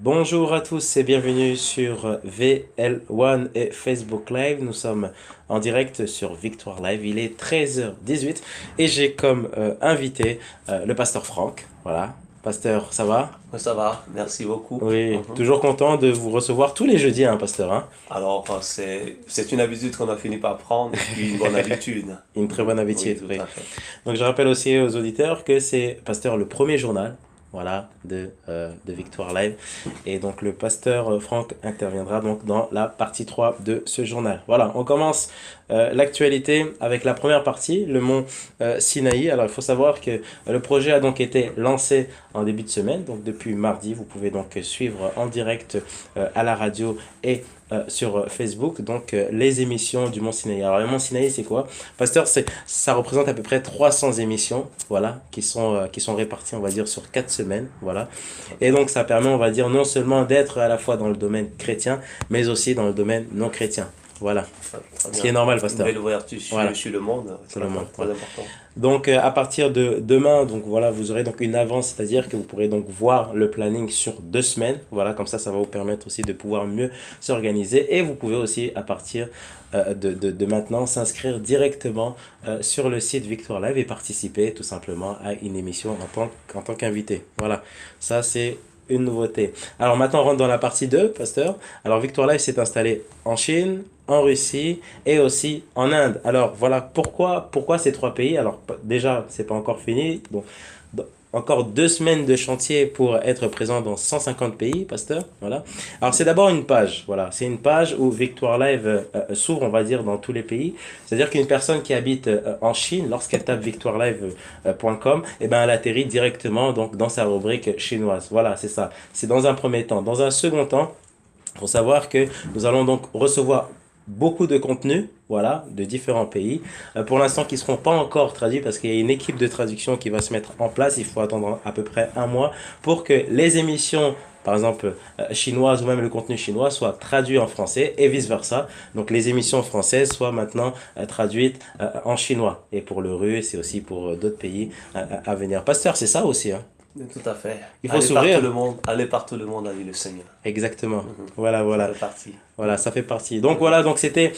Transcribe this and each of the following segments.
Bonjour à tous et bienvenue sur VL1 et Facebook Live. Nous sommes en direct sur Victoire Live. Il est 13h18 et j'ai comme invité le pasteur Franck. Voilà. Pasteur, ça va? Oui, ça va, merci beaucoup. Oui, Mhm. toujours content de vous recevoir tous les jeudis, hein, pasteur, hein. Alors, c'est une habitude qu'on a fini par prendre et puis une bonne habitude. Une très bonne Oui, habitude, tout oui. à fait. Donc je rappelle aussi aux auditeurs que c'est pasteur le premier journal, voilà, de Victoire Live. Et donc le pasteur Franck interviendra donc dans la partie 3 de ce journal. Voilà, on commence l'actualité avec la première partie, le mont Sinaï. Alors il faut savoir que le projet a donc été lancé en début de semaine, donc depuis mardi, vous pouvez donc suivre en direct à la radio et sur Facebook, donc les émissions du Mont Sinaï. Alors le Mont Sinaï, c'est quoi? Pasteur, ça représente à peu près 300 émissions, voilà, qui sont réparties, on va dire, sur 4 semaines, voilà. Et donc, ça permet, on va dire, non seulement d'être à la fois dans le domaine chrétien, mais aussi dans le domaine non chrétien. Voilà. Très Ce qui est bien. normal, Une pasteur. belle ouverture Voilà, sur le monde, c'est le monde. très Voilà. important. Donc, à partir de demain, donc voilà, vous aurez donc une avance, c'est-à-dire que vous pourrez donc voir le planning sur 2 semaines. Voilà, comme ça va vous permettre aussi de pouvoir mieux s'organiser. Et vous pouvez aussi, à partir de maintenant, s'inscrire directement sur le site Victoire Live et participer tout simplement à une émission en tant qu'invité. Voilà, ça c'est une nouveauté. Alors maintenant, on rentre dans la partie 2, pasteur. Alors Victoire Live s'est installé en Chine, en Russie et aussi en Inde. Alors voilà, pourquoi ces trois pays? Alors déjà, c'est pas encore fini. Bon, encore 2 semaines de chantier pour être présent dans 150 pays, pasteur. Voilà. Alors c'est d'abord une page. Voilà, c'est une page où Victoire Live s'ouvre, on va dire, dans tous les pays. C'est-à-dire qu'une personne qui habite en Chine, lorsqu'elle tape victoirelive.com, eh ben elle atterrit directement donc dans sa rubrique chinoise. Voilà, c'est ça. C'est dans un premier temps. Dans un second temps, il faut savoir que nous allons donc recevoir beaucoup de contenus, voilà, de différents pays. Pour l'instant, qui ne seront pas encore traduits parce qu'il y a une équipe de traduction qui va se mettre en place. Il faut attendre à peu près un mois pour que les émissions, par exemple, chinoises ou même le contenu chinois, soient traduits en français et vice-versa. Donc les émissions françaises soient maintenant traduites en chinois. Et pour le russe et aussi pour d'autres pays à venir. Pasteur, c'est ça aussi, hein. Tout à fait. Il faut s'ouvrir. Aller partout le monde, a dit le Seigneur. Exactement. Mhm. Voilà, Ça voilà. fait partie. Voilà, Mhm. ça fait partie. Donc Mhm. voilà, donc c'était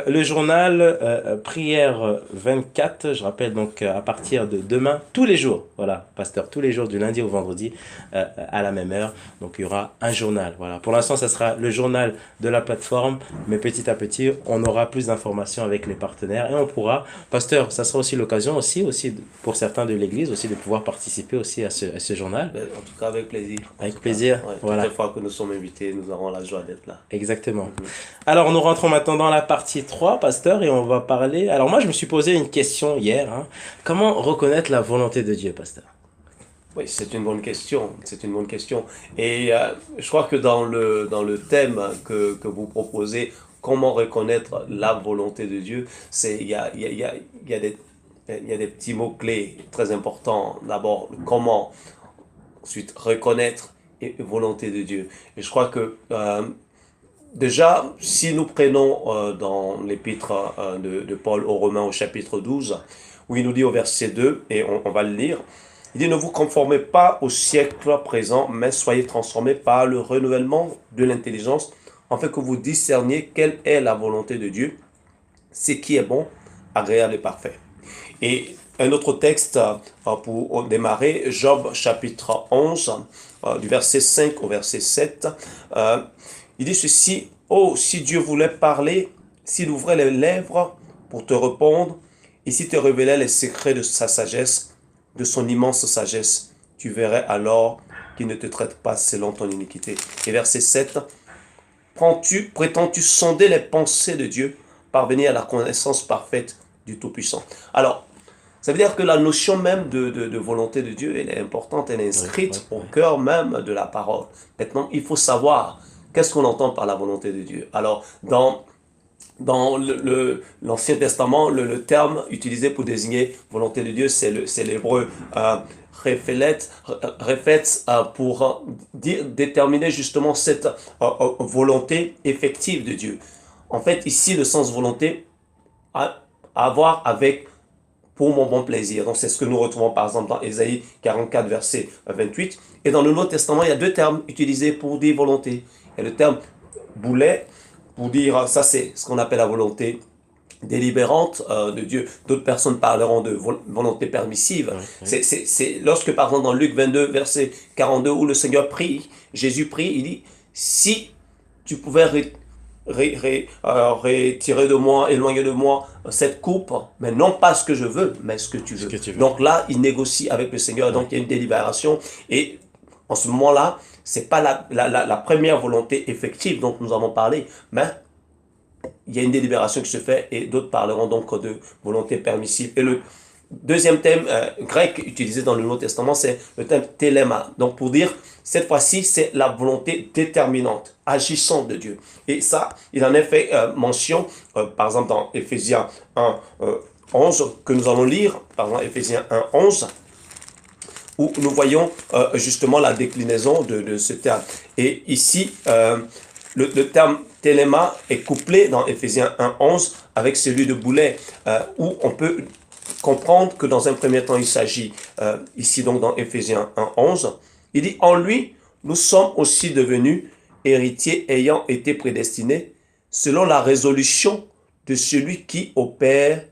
le journal Prière 24. Je rappelle donc à partir de demain, tous les jours, voilà, pasteur, tous les jours du lundi au vendredi à la même heure. Donc il y aura un journal. Voilà. Pour l'instant, ça sera le journal de la plateforme, mais petit à petit, on aura plus d'informations avec les partenaires et on pourra, pasteur, ça sera aussi l'occasion aussi pour certains de l'Église aussi de pouvoir participer aussi à ce journal. Ben, en tout cas, avec plaisir. En Avec tout cas, plaisir. ouais, toutes les Voilà. fois que nous sommes invités, nous aurons la joie d'être là. Exactement. Mhm. Alors, nous rentrons maintenant dans la partie 3, pasteur, et on va parler. Alors, moi, je me suis posé une question hier, hein. Comment reconnaître la volonté de Dieu, pasteur? Oui, c'est une bonne question. C'est une bonne question. Et je crois que dans le thème que vous proposez, comment reconnaître la volonté de Dieu, il y a il y a des petits mots-clés très importants. D'abord, le comment, ensuite reconnaître et volonté de Dieu. Et je crois que déjà, si nous prenons dans l'épître de Paul aux Romains au chapitre 12, où il nous dit au verset 2, et on va le lire, il dit, ne vous conformez pas au siècle présent, mais soyez transformés par le renouvellement de l'intelligence, afin que vous discerniez quelle est la volonté de Dieu, ce qui est bon, agréable et parfait. Et un autre texte pour démarrer, Job chapitre 11, du verset 5 au verset 7, euh, il dit ceci, oh, si Dieu voulait parler, s'il ouvrait les lèvres pour te répondre, et s'il te révélait les secrets de sa sagesse, de son immense sagesse, tu verrais alors qu'il ne te traite pas selon ton iniquité. Et verset 7, prétends-tu sonder les pensées de Dieu, parvenir à la connaissance parfaite du Tout-Puissant. Alors, ça veut dire que la notion même de volonté de Dieu, elle est importante, elle est Oui, oui, inscrite au oui. cœur même de la parole. Maintenant, il faut savoir qu'est-ce qu'on entend par la volonté de Dieu. Alors, dans l'Ancien Testament, le terme utilisé pour désigner volonté de Dieu, c'est l'hébreu rephelet, pour déterminer justement cette volonté effective de Dieu. En fait, ici, le sens volonté a à voir avec pour mon bon plaisir. Donc c'est ce que nous retrouvons par exemple dans Ésaïe 44, verset 28. Et dans le Nouveau Testament, il y a deux termes utilisés pour dire volonté. Il y a le terme boulet, pour dire, ça c'est ce qu'on appelle la volonté délibérante de Dieu. D'autres personnes parleront de volonté permissive. Oui, oui. C'est lorsque, par exemple, dans Luc 22, verset 42, où le Seigneur prie, Jésus prie, il dit, si tu pouvais retirer de moi, éloigner de moi cette coupe, mais non pas ce que je veux, mais ce que tu veux. Ce que tu veux. Donc là, il négocie avec le Seigneur, donc il y a une délibération, et en ce moment-là, c'est pas la première volonté effective dont nous avons parlé, mais il y a une délibération qui se fait, et d'autres parleront donc de volonté permissive. Et le deuxième thème grec utilisé dans le Nouveau Testament, c'est le thème téléma. Donc pour dire, cette fois-ci, c'est la volonté déterminante, agissante de Dieu. Et ça, il en est fait mention, par exemple dans Éphésiens 1, 11, que nous allons lire, par exemple Éphésiens 1, 11, où nous voyons justement la déclinaison de ce terme. Et ici, le terme téléma est couplé dans Éphésiens 1, 11 avec celui de boulet, où on peut comprendre que dans un premier temps, il s'agit, ici donc dans Éphésiens 1, 11, il dit, en lui, nous sommes aussi devenus héritiers ayant été prédestinés selon la résolution de celui qui opère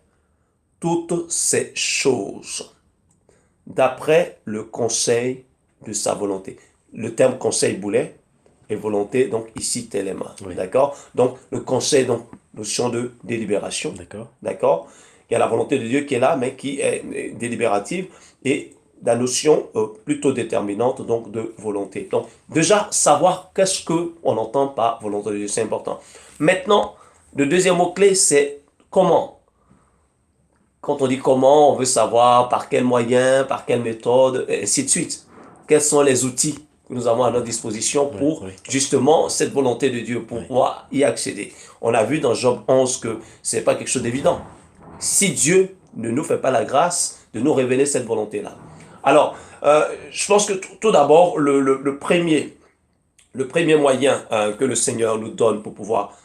toutes ces choses, d'après le conseil de sa volonté. Le terme conseil boulet et volonté, donc ici téléma. Oui. D'accord? Donc le conseil, donc notion de délibération. D'accord. D'accord? Il y a la volonté de Dieu qui est là, mais qui est délibérative, et la notion plutôt déterminante, donc de volonté. Donc déjà, savoir qu'est-ce qu'on entend par volonté de Dieu, c'est important. Maintenant, le deuxième mot-clé, c'est comment. Quand on dit comment, on veut savoir par quels moyens, par quelle méthode, et ainsi de suite. Quels sont les outils que nous avons à notre disposition pour justement cette volonté de Dieu, pour pouvoir y accéder. On a vu dans Job 11 que ce n'est pas quelque chose d'évident. Si Dieu ne nous fait pas la grâce de nous révéler cette volonté-là. Alors, je pense que tout d'abord, le premier moyen que le Seigneur nous donne pour pouvoir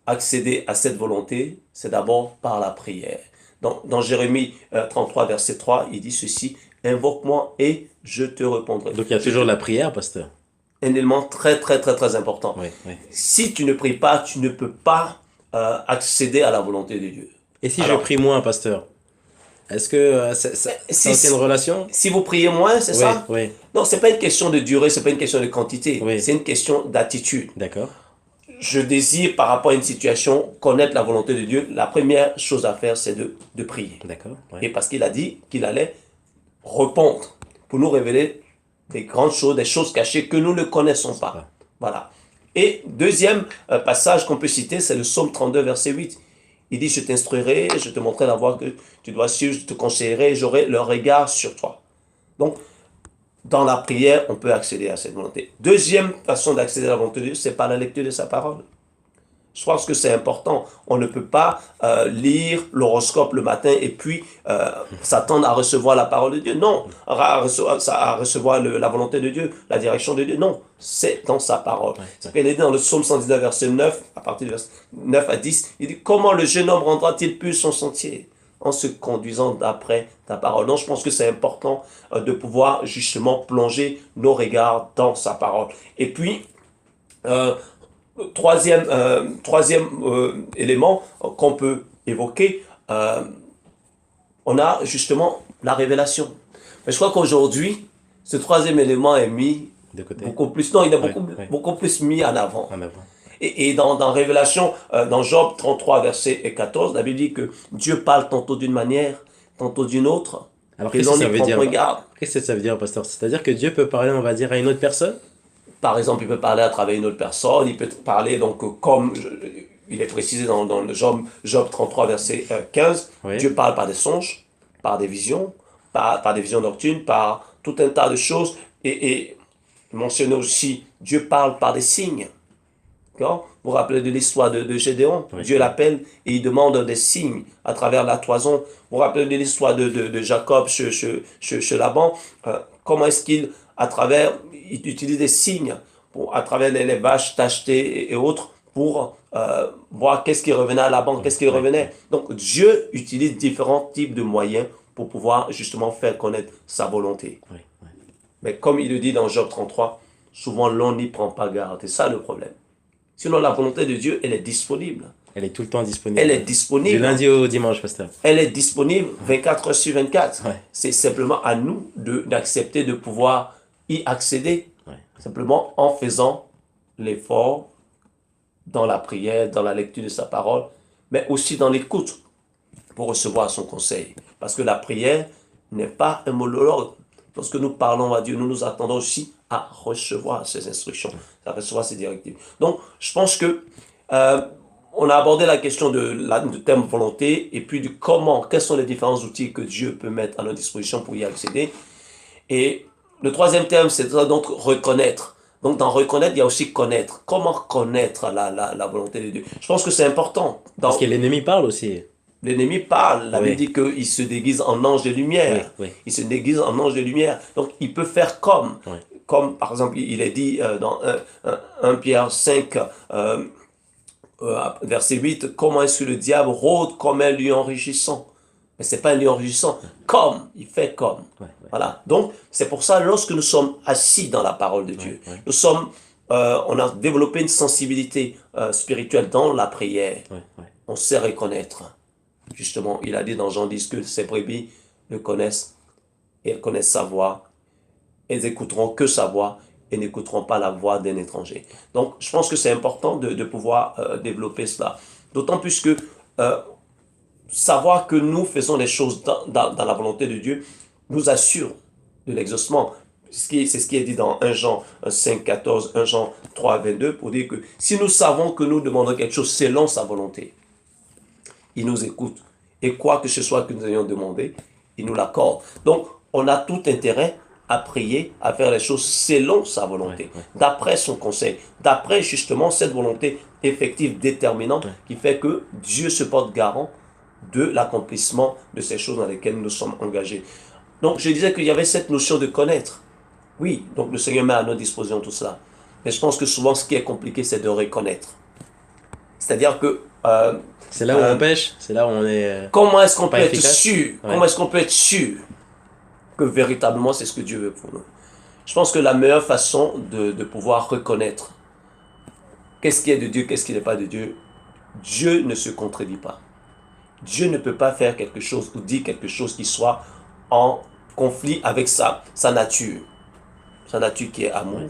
accéder à cette volonté, c'est d'abord par la prière. Dans Jérémie 33, verset 3, il dit ceci, « Invoque-moi et je te répondrai. » Donc il y a toujours la prière, pasteur. Un élément très, très, très, très important. Oui, oui. Si tu ne pries pas, tu ne peux pas accéder à la volonté de Dieu. Et si Alors, je prie moins, pasteur, est-ce que ça a une relation? Si vous priez moins, c'est ça? Oui, Non, c'est pas une question de durée, c'est pas une question de quantité. Oui. C'est une question d'attitude. d'accord. Je désire, par rapport à une situation, connaître la volonté de Dieu. La première chose à faire, c'est de prier. D'accord. Et parce qu'il a dit qu'il allait répondre pour nous révéler des grandes choses, des choses cachées que nous ne connaissons pas. Voilà. Et deuxième passage qu'on peut citer, c'est le psaume 32, verset 8. Il dit, je t'instruirai, je te montrerai la voie que tu dois suivre, je te conseillerai et j'aurai le regard sur toi. Donc, dans la prière, on peut accéder à cette volonté. Deuxième façon d'accéder à la volonté de Dieu, c'est par la lecture de sa parole. Je pense que c'est important. On ne peut pas lire l'horoscope le matin et puis s'attendre à recevoir la parole de Dieu. Non, à recevoir la volonté de Dieu, la direction de Dieu. Non, c'est dans sa parole. C'est ce qu'il est dit dans le psaume 119, verset 9, à partir du verset 9 à 10. Il dit, comment le jeune homme rendra-t-il plus son sentier? En se conduisant d'après ta parole. Donc je pense que c'est important de pouvoir justement plonger nos regards dans sa parole. Et puis, troisième élément qu'on peut évoquer, on a justement la révélation. Mais je crois qu'aujourd'hui, ce troisième élément est mis De côté. beaucoup plus, non, il est beaucoup plus mis en avant. En avant. Et dans Révélation, dans Job 33, verset 14, la Bible dit que Dieu parle tantôt d'une manière, tantôt d'une autre. Alors Et qu'est-ce l'on que ça y veut prend dire? garde. Qu'est-ce que ça veut dire, pasteur? C'est-à-dire que Dieu peut parler, on va dire, à une autre personne? Par exemple, il peut parler à travers une autre personne, il peut parler donc comme il est précisé dans le Job 33, verset 15, Oui. Dieu parle par des songes, par des visions, par des visions nocturnes, par tout un tas de choses. Et mentionner aussi, Dieu parle par des signes. D'accord? Vous vous rappelez de l'histoire de Gédéon? Oui. Dieu l'appelle et il demande des signes à travers la toison. Vous vous rappelez de l'histoire de Jacob chez Laban? Comment est-ce qu'il, il utilise des signes à travers les vaches tachetées et autres pour voir qu'est-ce qui revenait à Laban, qu'est-ce qui revenait. Donc Dieu utilise différents types de moyens pour pouvoir justement faire connaître sa volonté. Oui, oui. Mais comme il le dit dans Job 33, souvent l'on n'y prend pas garde. C'est ça le problème. Sinon, la volonté de Dieu, elle est disponible. Elle est tout le temps Elle disponible. est Du disponible. lundi au dimanche, pasteur. Elle est disponible 24 heures sur 24. Ouais. C'est simplement à nous d'accepter de pouvoir y accéder. Ouais. Simplement en faisant l'effort dans la prière, dans la lecture de sa parole, mais aussi dans l'écoute pour recevoir son conseil. Parce que la prière n'est pas un monologue. Lorsque nous parlons à Dieu, nous nous attendons aussi à recevoir ses instructions, à recevoir ses directives. Donc, je pense que on a abordé la question du thème volonté et puis du comment, quels sont les différents outils que Dieu peut mettre à notre disposition pour y accéder. Et le troisième thème, c'est donc reconnaître. Donc, dans reconnaître, il y a aussi connaître. Comment connaître la volonté de Dieu? Je pense que c'est important. Parce que l'ennemi parle aussi. L'ennemi parle. La Bible Oui. dit qu'il se déguise en ange de lumière. Oui, oui. Il se déguise en ange de lumière. Donc, il peut faire comme. Oui. Comme, par exemple, il est dit dans 1 Pierre 5, verset 8, comment est-ce que le diable rôde comme un lion enrichissant? Mais ce n'est pas un lion enrichissant. Comme, il fait comme. Ouais, ouais. Voilà. Donc, c'est pour ça, lorsque nous sommes assis dans la parole de Dieu, Ouais. on a développé une sensibilité spirituelle dans la prière. Ouais, ouais. On sait reconnaître. Justement, il a dit dans Jean 10 que ses brebis le connaissent et elles connaissent sa voix. Elles écouteront que sa voix et n'écouteront pas la voix d'un étranger. Donc, je pense que c'est important de pouvoir développer cela. D'autant plus que savoir que nous faisons les choses dans la volonté de Dieu nous assure de l'exaucement. C'est ce qui est dit dans 1 Jean 5, 14, 1 Jean 3, 22, pour dire que si nous savons que nous demandons quelque chose selon sa volonté, il nous écoute. Et quoi que ce soit que nous ayons demandé, il nous l'accorde. Donc, on a tout intérêt à prier, à faire les choses selon sa volonté, d'après son conseil, d'après justement cette volonté effective, déterminante, qui fait que Dieu se porte garant de l'accomplissement de ces choses dans lesquelles nous sommes engagés. Donc, je disais qu'il y avait cette notion de connaître. Oui, donc le Seigneur met à notre disposition tout cela. Mais je pense que souvent, ce qui est compliqué, c'est de reconnaître. C'est-à-dire que c'est là où on pêche, c'est là où on est. Comment est-ce qu'on peut être efficace. sûr? Comment est-ce qu'on peut être sûr que véritablement c'est ce que Dieu veut pour nous? Je pense que la meilleure façon de pouvoir reconnaître qu'est-ce qui est de Dieu, qu'est-ce qui n'est pas de Dieu, Dieu ne se contredit pas. Dieu ne peut pas faire quelque chose ou dire quelque chose qui soit en conflit avec sa nature qui est amour.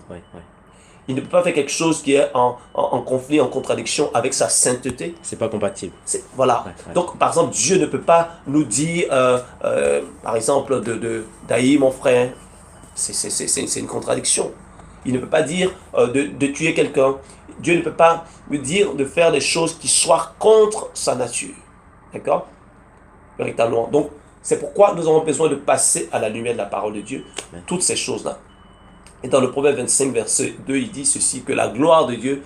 Il ne peut pas faire quelque chose qui est en conflit, en contradiction avec sa sainteté. C'est pas compatible. Voilà. Donc, par exemple, Dieu ne peut pas nous dire, par exemple, d'haïr mon frère. C'est une contradiction. Il ne peut pas dire de tuer quelqu'un. Dieu ne peut pas me dire de faire des choses qui soient contre sa nature. D'accord? Véritablement. Donc, c'est pourquoi nous avons besoin de passer à la lumière de la parole de Dieu, toutes ces choses-là. Et dans le Proverbe 25, verset 2, il dit ceci, que la gloire de Dieu,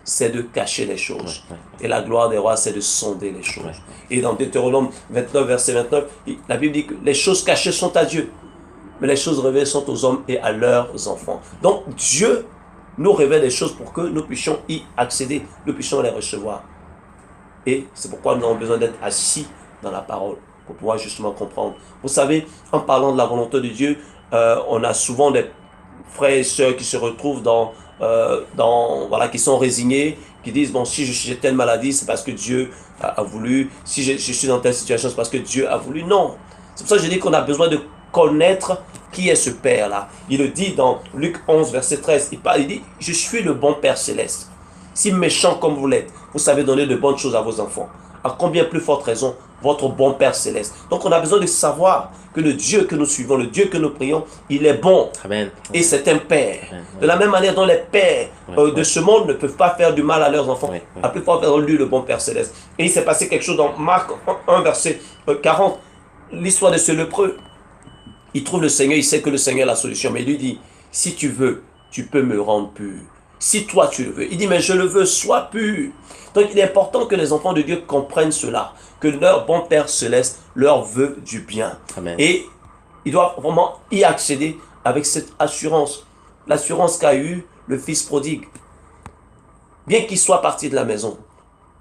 c'est de cacher les choses. Et la gloire des rois, c'est de sonder les choses. Et dans Deutéronome 29, verset 29, la Bible dit que les choses cachées sont à Dieu, mais les choses révélées sont aux hommes et à leurs enfants. Donc Dieu nous révèle des choses pour que nous puissions y accéder, nous puissions les recevoir. Et c'est pourquoi nous avons besoin d'être assis dans la parole, pour pouvoir justement comprendre. Vous savez, en parlant de la volonté de Dieu, on a souvent des frères et sœurs qui se retrouvent voilà, qui sont résignés, qui disent, bon, si j'ai telle maladie, c'est parce que Dieu a voulu. Si je suis dans telle situation, c'est parce que Dieu a voulu. Non. C'est pour ça que je dis qu'on a besoin de connaître qui est ce Père-là. Il le dit dans Luc 11, verset 13. Il dit, je suis le bon Père céleste. Si méchant comme vous l'êtes, vous savez donner de bonnes choses à vos enfants. À combien plus forte raison, votre bon Père céleste. Donc on a besoin de savoir que le Dieu que nous suivons, le Dieu que nous prions, il est bon. Amen. Et c'est un Père. De la même manière dont les pères de ce monde ne peuvent pas faire du mal à leurs enfants, à plus forte raison, lui, le bon Père céleste. Et il s'est passé quelque chose dans Marc 1, verset 40, l'histoire de ce lépreux. Il trouve le Seigneur, il sait que le Seigneur est la solution, mais il lui dit, si tu veux, tu peux me rendre pur. Si toi tu le veux. Il dit, mais je le veux, sois pur. Donc il est important que les enfants de Dieu comprennent cela, que leur bon Père céleste leur veut du bien. Amen. Et ils doivent vraiment y accéder avec cette assurance. L'assurance qu'a eu le fils prodigue. Bien qu'il soit parti de la maison,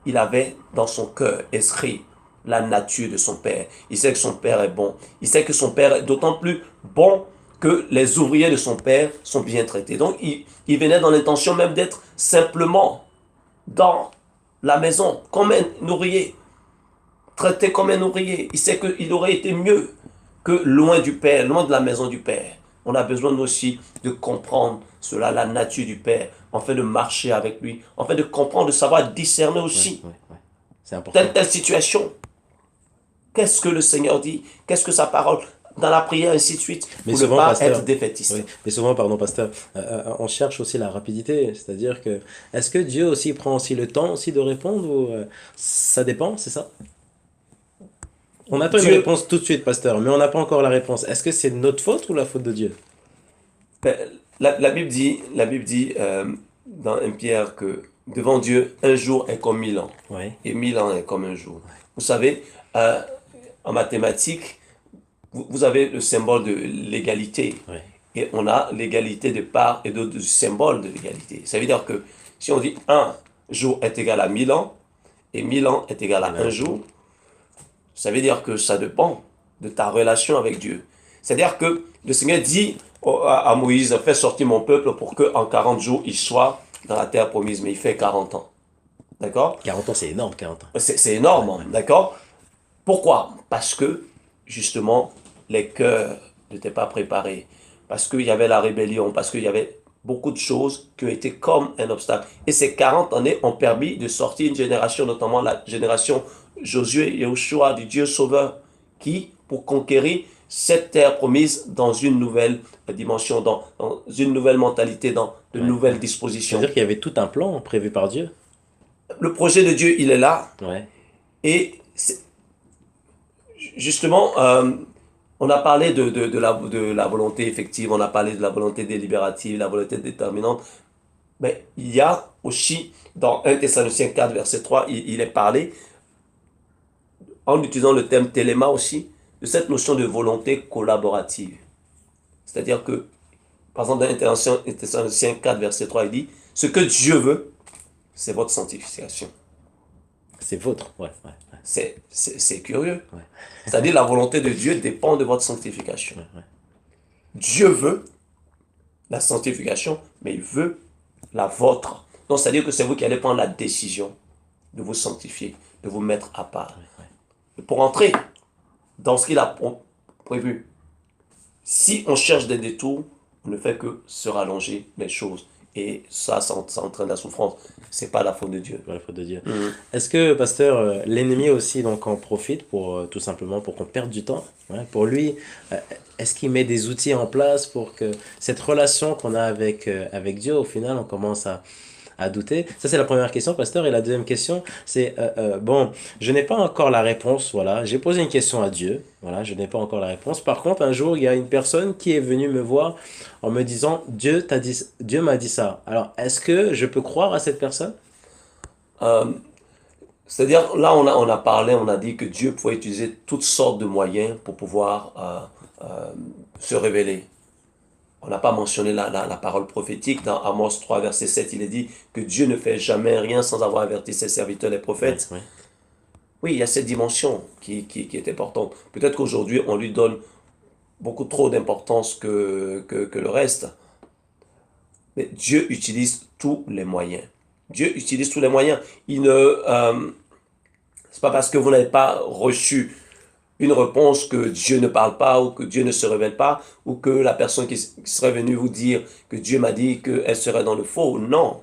il avait dans son cœur inscrit la nature de son père. Il sait que son père est bon. Il sait que son père est d'autant plus bon que les ouvriers de son père sont bien traités. Donc, il venait dans l'intention même d'être simplement dans la maison, comme un ouvrier, traité comme un ouvrier. Il sait qu'il aurait été mieux que loin du Père, loin de la maison du Père. On a besoin nous aussi de comprendre cela, la nature du Père, afin de marcher avec lui, afin de comprendre, de savoir discerner aussi C'est important. telle situation. Qu'est-ce que le Seigneur dit? Qu'est-ce que sa parole? Dans la prière, ainsi de suite, Mais pour ne souvent, pas pasteur, être défaitiste. oui, mais souvent, pardon, pasteur, on cherche aussi la rapidité, c'est-à-dire que, est-ce que Dieu aussi prend aussi le temps aussi de répondre ou ça dépend, c'est ça? On attend une Dieu, réponse tout de suite, pasteur, mais on n'a pas encore la réponse. Est-ce que c'est notre faute ou la faute de Dieu? ben, la Bible dit dans 1 Pierre que devant Dieu, un jour est comme 1000 ans. Oui, Et 1000 ans est comme un jour. Vous savez, euh, en mathématiques, vous avez le symbole de l'égalité. oui, Et on a l'égalité de part et d'autre du symbole de l'égalité. Ça veut dire que si on dit un jour est égal à 1000 ans, et 1000 ans est égal à il a un un jour, jour. ça veut dire que ça dépend de ta relation avec Dieu. C'est-à-dire que le Seigneur dit à Moïse, fais sortir mon peuple pour qu'en 40 jours, il soit dans la terre promise. Mais il fait 40 ans. D'accord? 40 ans, c'est énorme, 40 ans. C'est énorme, Ouais, hein, ouais. d'accord? Pourquoi? Parce que, justement, les cœurs n'étaient pas préparés. Parce qu'il y avait la rébellion, parce qu'il y avait beaucoup de choses qui ont été comme un obstacle. Et ces 40 années ont permis de sortir une génération, notamment la génération Josué et Yahushua, du Dieu Sauveur, qui, pour conquérir cette terre promise dans une nouvelle dimension, dans une nouvelle mentalité, dans de Ouais. nouvelles dispositions. C'est-à-dire qu'il y avait tout un plan prévu par Dieu. Le projet de Dieu, il est là. Ouais, Et justement, on a parlé de la volonté effective, on a parlé de la volonté délibérative, la volonté déterminante, mais il y a aussi, dans 1 Thessaloniciens 4, verset 3, il est parlé, en utilisant le terme téléma aussi, de cette notion de volonté collaborative. C'est-à-dire que, par exemple, dans 1 Thessaloniciens 4, verset 3, il dit, ce que Dieu veut, c'est votre sanctification. c'est vôtre. Ouais, ouais, C'est curieux. ouais, C'est-à-dire la volonté de Dieu dépend de votre sanctification. ouais, ouais. Dieu veut la sanctification, mais il veut la vôtre. Donc, c'est-à-dire que c'est vous qui allez prendre la décision de vous sanctifier, de vous mettre à part. Et pour entrer dans ce qu'il a prévu, si on cherche des détours, on ne fait que se rallonger les choses. Et ça entraîne la souffrance. C'est pas la faute de Dieu. Par la faute de Dieu. Mhm. Est-ce que, pasteur, l'ennemi aussi donc en profite pour tout simplement pour qu'on perde du temps? Ouais, pour lui, euh, est-ce qu'il met des outils en place pour que cette relation qu'on a avec Dieu, au final, on commence à douter? Ça, c'est la première question, pasteur. Et la deuxième question, c'est, bon, je n'ai pas encore la réponse, voilà. J'ai posé une question à Dieu, voilà, je n'ai pas encore la réponse. Par contre, un jour, il y a une personne qui est venue me voir en me disant, Dieu m'a dit ça. Alors, est-ce que je peux croire à cette personne? Euh, C'est-à-dire, là, on a parlé, on a dit que Dieu pouvait utiliser toutes sortes de moyens pour pouvoir se révéler. On n'a pas mentionné la parole prophétique. Dans Amos 3, verset 7, il est dit que Dieu ne fait jamais rien sans avoir averti ses serviteurs, les Oui, prophètes. oui. Oui, il y a cette dimension qui est importante. Peut-être qu'aujourd'hui, on lui donne beaucoup trop d'importance que le reste. Mais Dieu utilise tous les moyens. Dieu utilise tous les moyens. Il ne, c'est pas parce que vous n'avez pas reçu une réponse que Dieu ne parle pas ou que Dieu ne se révèle pas ou que la personne qui serait venue vous dire que Dieu m'a dit qu'elle serait dans le faux. Non.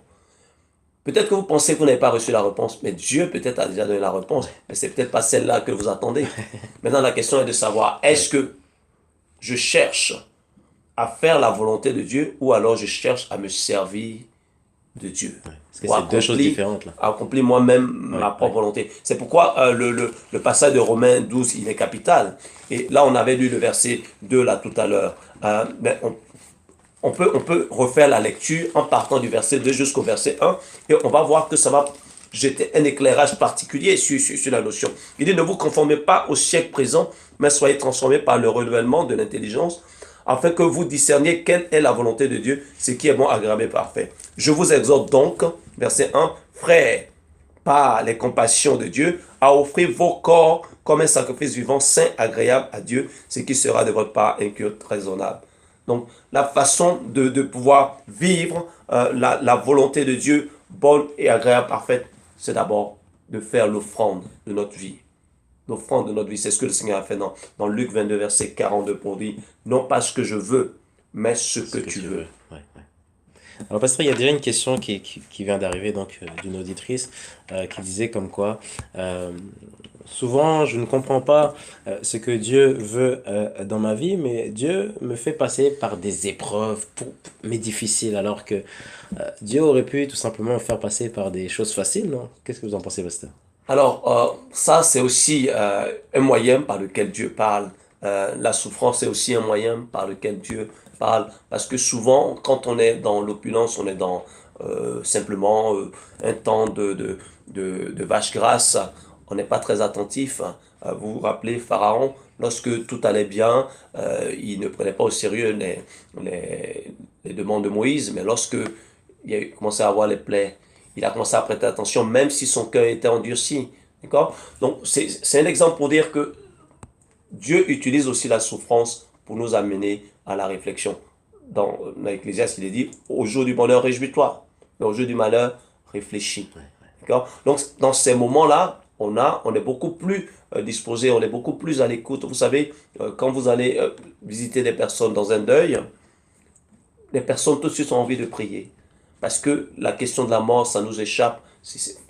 Peut-être que vous pensez que vous n'avez pas reçu la réponse, mais Dieu peut-être a déjà donné la réponse, mais c'est peut-être pas celle-là que vous attendez. Maintenant, la question est de savoir, est-ce que je cherche à faire la volonté de Dieu ou alors je cherche à me servir de Dieu Parce que pour c'est deux choses différentes, là. accomplir moi-même Oui, ma oui. propre volonté. C'est pourquoi le passage de Romains 12, il est capital. Et là, on avait lu le verset 2 là tout à l'heure. Mais on peut refaire la lecture en partant du verset 2 jusqu'au verset 1 et on va voir que ça va jeter un éclairage particulier sur la notion. Il dit, ne vous conformez pas au siècle présent, mais soyez transformés par le renouvellement de l'intelligence, afin que vous discerniez quelle est la volonté de Dieu, ce qui est bon, agréable et parfait. Je vous exhorte donc, verset 1, frères, par les compassions de Dieu, à offrir vos corps comme un sacrifice vivant, saint, agréable à Dieu, ce qui sera de votre part un culte raisonnable. Donc, la façon de pouvoir vivre la volonté de Dieu, bonne et agréable, parfaite, c'est d'abord de faire l'offrande de notre vie. L'offrande de notre vie, c'est ce que le Seigneur a fait dans Luc 22, verset 42 pour dire, non pas ce que je veux, mais ce que tu veux. Ouais, ouais. Alors, pasteur, il y a déjà une question qui vient d'arriver donc d'une auditrice qui disait comme quoi euh, souvent je ne comprends pas ce que Dieu veut dans ma vie, mais Dieu me fait passer par des épreuves mais difficiles, alors que Dieu aurait pu tout simplement me faire passer par des choses faciles, non? Qu'est-ce que vous en pensez, pasteur? Alors, ça, c'est aussi un moyen par lequel Dieu parle. La souffrance est aussi un moyen par lequel Dieu parle. Parce que souvent, quand on est dans l'opulence, on est dans simplement un temps de vache grasse, on n'est pas très attentif. Vous vous rappelez, Pharaon, lorsque tout allait bien, il ne prenait pas au sérieux les demandes de Moïse, mais lorsque il a commencé à avoir les plaies, il a commencé à prêter attention, même si son cœur était endurci. D'accord? Donc, c'est un exemple pour dire que Dieu utilise aussi la souffrance pour nous amener à la réflexion. Dans l'Ecclésiaste, il est dit, au jour du bonheur, réjouis-toi, mais au jour du malheur, réfléchis. D'accord? Donc, dans ces moments-là, on est beaucoup plus disposé, on est beaucoup plus à l'écoute. Vous savez, quand vous allez visiter des personnes dans un deuil, les personnes tout de suite ont envie de prier. Parce que la question de la mort, ça nous échappe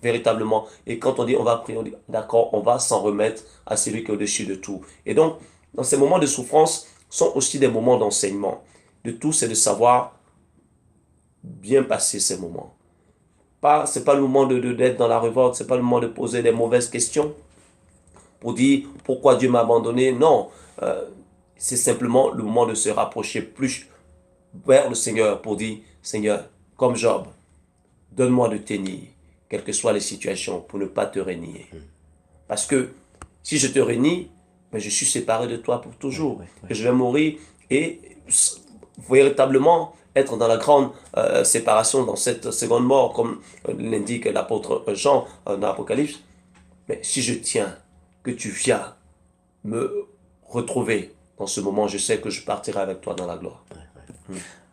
véritablement. Et quand on dit on va prier, on dit d'accord, on va s'en remettre à celui qui est au-dessus de tout. Et donc, dans ces moments de souffrance, sont aussi des moments d'enseignement. De tout, c'est de savoir bien passer ces moments. C'est pas le moment d'être dans la révolte, c'est pas le moment de poser des mauvaises questions pour dire pourquoi Dieu m'a abandonné. Non, c'est simplement le moment de se rapprocher plus vers le Seigneur pour dire, Seigneur, comme Job, donne-moi de tenir, quelles que soient les situations, pour ne pas te renier. Parce que si je te renie, ben je suis séparé de toi pour toujours. Je vais mourir et véritablement être dans la grande séparation, dans cette seconde mort, comme l'indique l'apôtre Jean dans l'Apocalypse. Mais si je tiens, que tu viens me retrouver dans ce moment, je sais que je partirai avec toi dans la gloire.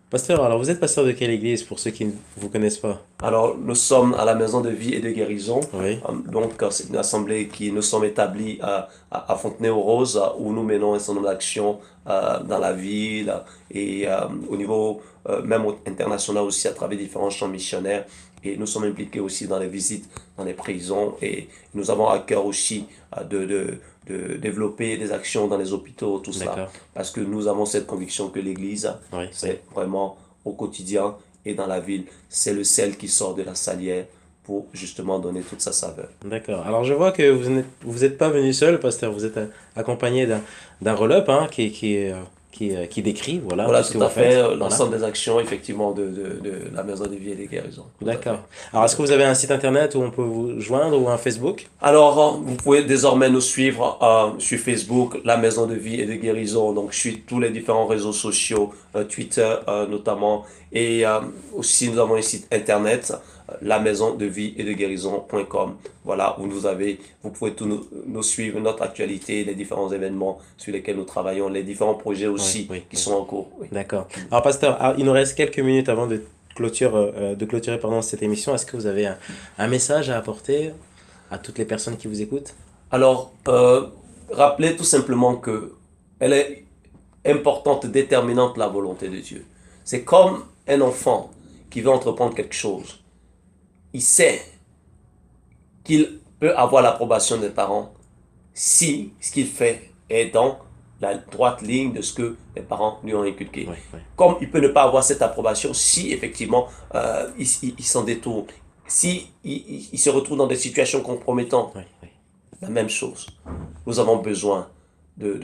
Pasteur, alors vous êtes pasteur de quelle église pour ceux qui ne vous connaissent pas? Alors, nous sommes à la Maison de Vie et de Guérison. Oui, Donc, c'est une assemblée qui nous sommes établis à Fontenay-aux-Roses, où nous menons un certain nombre d'actions dans la ville et au niveau même international aussi, à travers différents champs missionnaires. Et nous sommes impliqués aussi dans les visites dans les prisons. Et nous avons à cœur aussi de développer des actions dans les hôpitaux, tout cela. d'accord. Parce que nous avons cette conviction que l'Église, Oui, oui. c'est vraiment au quotidien et dans la ville, c'est le sel qui sort de la salière pour justement donner toute sa saveur. D'accord. Alors je vois que vous êtes pas venu seul, pasteur. Vous êtes accompagné d'un roll-up hein, qui décrit voilà, Voilà, tout ce que tout à vous fait, faites. Voilà. l'ensemble des actions, effectivement, de la Maison de Vie et des Guérisons. Tout à fait. D'accord. Alors est-ce que vous avez un site internet où on peut vous joindre ou un Facebook? Alors, vous pouvez désormais nous suivre sur Facebook, La Maison de Vie et de Guérison. Donc, je suis tous les différents réseaux sociaux, Twitter notamment. Et aussi, nous avons un site internet, la maison de vie et de guérison.com. Voilà, où vous pouvez tout nous suivre, notre actualité, les différents événements sur lesquels nous travaillons, les différents projets Oui, aussi oui, qui oui. sont en cours. Oui. D'accord. Alors pasteur, il nous reste quelques minutes avant de clôturer pardon, cette émission. Est-ce que vous avez un message à apporter à toutes les personnes qui vous écoutent? Alors, rappelez tout simplement que elle est importante, déterminante, la volonté de Dieu. C'est comme un enfant qui veut entreprendre quelque chose. Il sait qu'il peut avoir l'approbation des parents si ce qu'il fait est dans la droite ligne de ce que les parents lui ont inculqué. Oui, oui. Comme il peut ne pas avoir cette approbation si effectivement il s'en détourne, si il se retrouve dans des situations compromettantes. Oui, oui. La même chose. Nous avons besoin de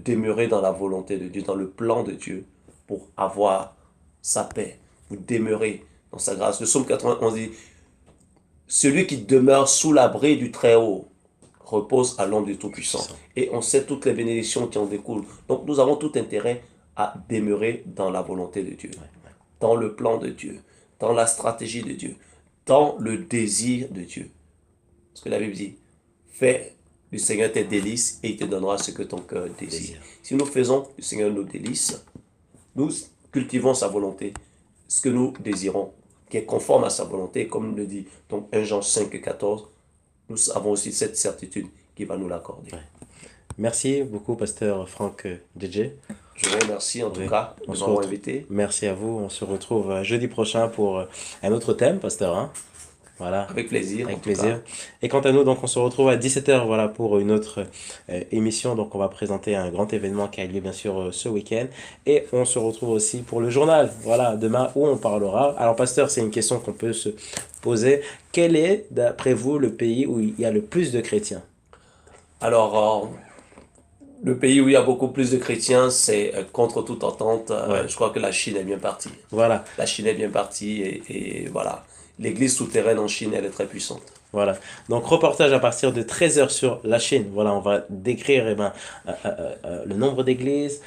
demeurer dans la volonté de Dieu, dans le plan de Dieu, pour avoir sa paix, pour demeurer dans sa grâce. Le psaume 91 dit, celui qui demeure sous l'abri du Très-Haut repose à l'ombre du Tout-Puissant. Et on sait toutes les bénédictions qui en découlent. Donc nous avons tout intérêt à demeurer dans la volonté de Dieu, dans le plan de Dieu, dans la stratégie de Dieu, dans le désir de Dieu. Parce que la Bible dit, fais du Seigneur tes délices et il te donnera ce que ton cœur désire. Si nous faisons du Seigneur nos délices, nous cultivons sa volonté, ce que nous désirons, qui est conforme à sa volonté, comme le dit donc 1 Jean 5 et 14, nous avons aussi cette certitude qui va nous l'accorder. Ouais. Merci beaucoup, pasteur Franck DJ. Je vous remercie en tout Oui. cas de On se m'avoir retrouve. invité. Merci à vous. On se retrouve jeudi prochain pour un autre thème, pasteur, hein. Voilà. Avec plaisir, en Avec tout cas. plaisir. Et quant à nous, donc, on se retrouve à 17h, voilà, pour une autre émission. Donc, on va présenter un grand événement qui a lieu, bien sûr, ce week-end. Et on se retrouve aussi pour le journal, voilà, demain, où on parlera. Alors, pasteur, c'est une question qu'on peut se poser. Quel est, d'après vous, le pays où il y a le plus de chrétiens? Alors, le pays où il y a beaucoup plus de chrétiens, c'est contre toute entente. Ouais. Je crois que la Chine est bien partie. Voilà. La Chine est bien partie et voilà. L'église souterraine en Chine, elle est très puissante. Voilà. Donc, reportage à partir de 13h sur la Chine. Voilà, on va décrire le nombre d'églises,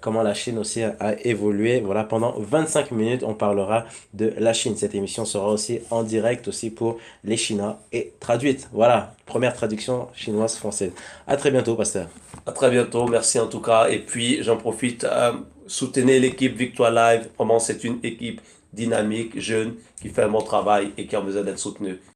comment la Chine aussi a évolué. Voilà, pendant 25 minutes, on parlera de la Chine. Cette émission sera aussi en direct aussi pour les Chinois et traduite. Voilà, première traduction chinoise-française. À très bientôt, pasteur. À très bientôt, merci en tout cas. Et puis, j'en profite, soutenez l'équipe Victoire Live. Vraiment, c'est une équipe dynamique, jeune, qui fait un bon travail et qui a besoin d'être soutenue.